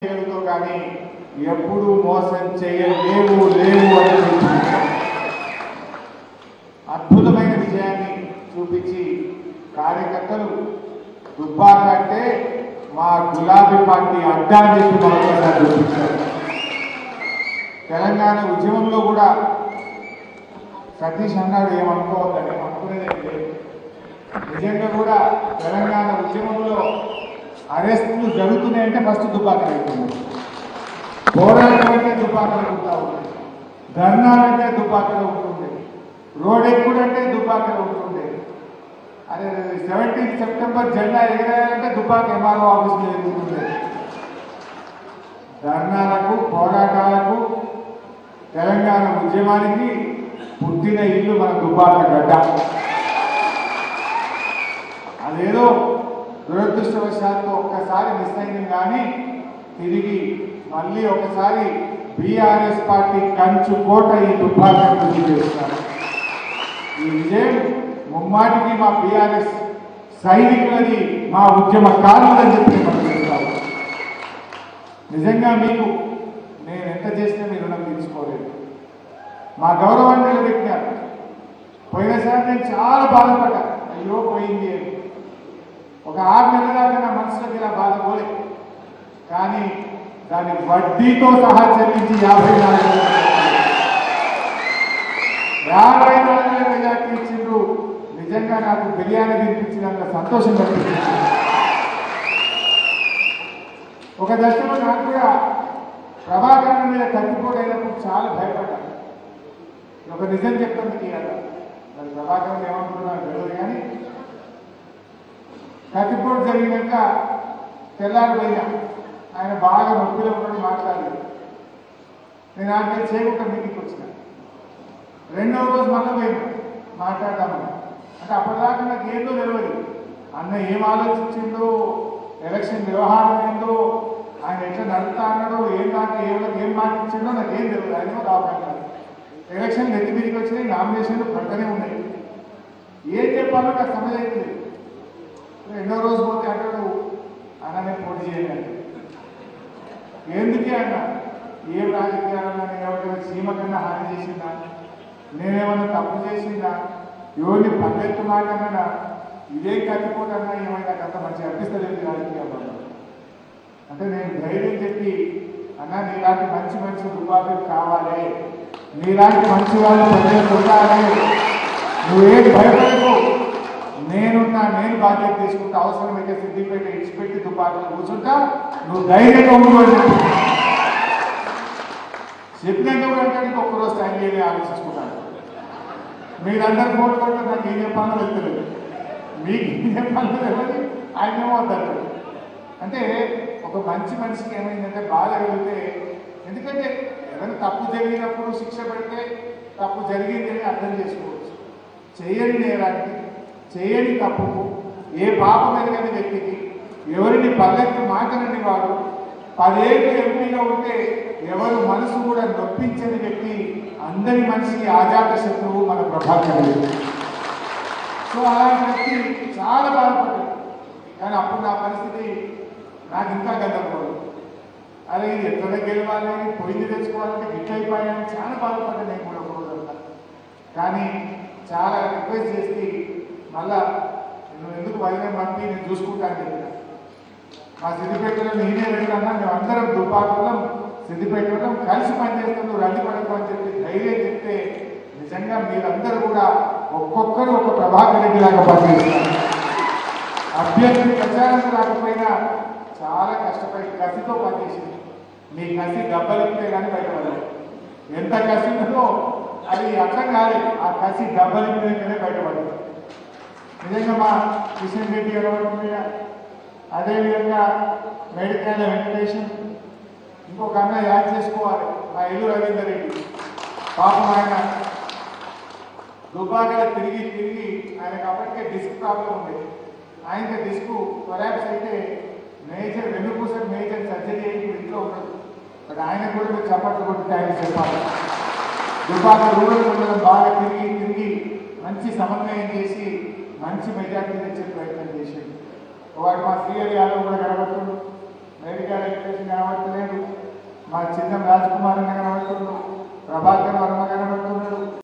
కానీ ఎప్పుడు మోసం చేయలేవు అని అద్భుతమైన విజయాన్ని చూపించి కార్యకర్తలు దుబ్బాక అంటే మా గులాబీ పార్టీ అడ్డా అని చెప్పి మరొకసారి చూపించారు. తెలంగాణ ఉద్యమంలో కూడా సతీష్ అన్నాడు ఏమనుకోవద్దని అనుకునేది లేదు. నిజంగా కూడా తెలంగాణ ఉద్యమంలో అరెస్టులు జరుగుతున్నాయంటే ఫస్ట్ దుబ్బాకలు అవుతుంది, పోరాటం అంటే దుబ్బాకలు ఉంటా ఉంటుంది, ధర్నాలంటే దుబ్బాకలు ఉంటుంది, రోడ్ ఎక్కుడంటే దుబ్బాకలు ఉంటుండే. అదే 17 సెప్టెంబర్ జెండా ఎగరాలంటే దుబ్బాక ఎంఆర్ఓ ఆఫీస్లో ఎదుగుతుండే. ధర్నాలకు పోరాటాలకు తెలంగాణ ఉద్యమానికి పుట్టిన ఇల్లు మన దుబ్బాక గడ్డ. అదేదో దురదృష్టవశాత్తు ఒక్కసారి మిస్ అయింది కానీ తిరిగి మళ్ళీ ఒకసారి బీఆర్ఎస్ పార్టీ కంచు కోట ఈ దుబ్బాక కృషి చేస్తారు. ఈ విజయం ముమ్మాటికి మా బీఆర్ఎస్ సైనికులది, మా ఉద్యమకారులని చెప్పి మనం చెప్తాము. నిజంగా మీకు నేను ఎంత చేసినా మీరు రుణం తీసుకోలేదు. మా గౌరవాన్ని నిలబెట్టారు. పోయినసారి నేను చాలా బాధపడ్డా, అయ్యో పోయింది అని. ఒక 6 నెలల దాకా నా మనసులోకి ఇలా బాధ పోలేదు. కానీ దాని వడ్డీతో సహా చెల్లించి 54,000 మెజార్టీ ఇచ్చిండ్రు. నిజంగా నాకు బిర్యానీ తినిపించినంత సంతోషం కనిపించింది. ఒక దశలో నాకు కూడా ప్రభాకరణ మీద కత్తిపోటైనప్పుడు చాలా భయపడ్డాను. ఒక నిజం చెప్తాను తీయాలి, మరి ప్రభాకరణ ఏమనుకుంటున్నాను తెలియదు కానీ కత్తిపోటు జరిగినాక తెల్లారిపోయినా ఆయన బాగా నొప్పిలో ఉన్నట్టు మాట్లాడలేదు. నేను ఆయన చేయకుండా మీటింగ్కి వచ్చిన 2వ రోజు మళ్ళీ పోయినా మాట్లాడదామని. అంటే అప్పటిదాకా నాకు ఏందో తెలియదు, అన్న ఏం ఆలోచించిందో, ఎలక్షన్ వ్యవహారం ఏందో, ఆయన ఎట్లా నడుపుతా అన్నాడో, ఏం మాటించిండో నాకు ఏం తెలియదు. ఆయన కావాలి ఎలక్షన్ నెత్తి మీదకి వచ్చినాయి, నామినేషన్లు పడుతూనే ఉన్నాయి. ఏం చెప్పాలో నాకు సమస్య అయితే 2వ రోజు పోతే అంటాడు అన్న నేను పోటీ చేయాలి. ఎందుకే అన్న ఏం రాజకీయాలన్నా నేను ఎవరికైనా సీమ కన్నా హాని చేసిందా, నేనేమన్నా తప్పు చేసిందా, ఎవరిని పల్లెత్తు మాటన్నా ఇదే కత్తిపోటన్నా ఏమైనా అంత మంచిగా అనిపిస్తలేదు రాజకీయాలు. అంటే నేను ధైర్యం చెప్పి అన్న నీలాంటి మంచి దుబ్బాకలు కావాలి, నీలాంటి మంచి వాళ్ళు ప్రజలకు ఉండాలి, నువ్వేం భయపడకు, నేను బాధ్యత తీసుకుంటా, అవసరమైతే సిద్దిపేట ఇచ్చిపెట్టి దుబ్బాకలు కూర్చుంటా, నువ్వు ధైర్యంగా ఉండుకోని చెప్పినందుకు అంటే ఒక్కరోజు టైం చేయని ఆలోచించుకుంటాను. మీరందరూ ఫోన్ కొట్టే నాకు ఏం చెప్పాలో వెళ్తలేదు, మీకు ఏం చెప్పాలో తెలియదు, ఆయన ఏమవుతారు. అంటే ఒక మంచి మనిషికి ఏమైందంటే బాధ కలిగితే, ఎందుకంటే ఏదైనా తప్పు జరిగినప్పుడు శిక్ష పెడితే తప్పు జరిగింది అని అర్థం చేసుకోవచ్చు. చేయని నేరానికి, చేయని తప్పుకు, ఏ పాపం ఎరగని వ్యక్తికి, ఎవరిని పల్లెత్తు మాటనని వాడు 10 ఏళ్ళు ఎంపీగా ఉంటే ఎవరు మనసు కూడా నొప్పించని వ్యక్తి, అందరి మనిషికి ఆజాత శత్రువు మన ప్రభాకర్ రెడ్డి. సో అలాంటి వ్యక్తి చాలా బాధపడ్డాడు. కానీ అప్పుడు నా పరిస్థితి నాకు ఇంకా గందరగోళం. అదే ఇది ఎక్కడ గెలవాలి, పొయ్యి తెచ్చుకోవాలంటే గిట్ అయిపోయాయని చాలా బాధపడ్డా నేను కూడా ఒక రోజంతా. కానీ చాలా రిక్వెస్ట్ చేసి మళ్ళా నువ్వు ఎందుకు వైద్యం పంపి నేను చూసుకుంటాను చెప్పిన. మా సిద్దిపేటలో నేనే వెళ్ళాన్నా, మేము అందరం దుబ్బాకలో సిద్దిపేటలో కలిసి పనిచేస్తాం, నువ్వు రండి పడకు అని చెప్పి ధైర్యం చెప్తే నిజంగా మీరందరూ కూడా ఒక్కొక్కరు ఒక ప్రభాకర్ రెడ్డి లాగా పనిచేస్తారు. అభ్యర్థి ప్రచారం రాకపోయినా చాలా కష్టపడి కసితో పనిచేసింది. మీ కసి దెబ్బలిపితే కానీ బయటపడలేదు. ఎంత కసి ఉందో అది అర్థం కాలేదు, ఆ కసి దెబ్బలిపితేనే బయటపడలేదు. నిజంగా మా కిషన్ రెడ్డి ఎడబడుతుంది, అదేవిధంగా మేడికాయల వెంకటేషన్, ఇంకొక అన్న యాడ్ చేసుకోవాలి మా ఇల్లు రవీందర్ రెడ్డి. పాపం ఆయన దుబ్బాకలో తిరిగి ఆయనకు అప్పటికే డిస్క్ ప్రాబ్లం ఉండేది. ఆయనకి డిస్క్ కొలాప్స్ అయితే వెన్నుపూస మేజర్ సర్జరీ అయ్యి ఇంట్లో ఉండదు. బట్ ఆయన కూడా మీరు చప్పట్లు కొట్టి ఆయన చెప్పాలి. దుబ్బాక రూరల్ మండలం బాగా తిరిగి మంచి సమన్వయం చేసి మంచి మెజార్టీ తెచ్చే ప్రయత్నం చేసింది. వాడు మా శ్రీహరి యాదవ్ కూడా కనబడుతుంది. మేడిగా వెంకటేష్ కనబడతలేడు, మా చిన్న రాజ్ కుమార్ అన్న కనబడుతుండ్రు, ప్రభాకర్ వర్మ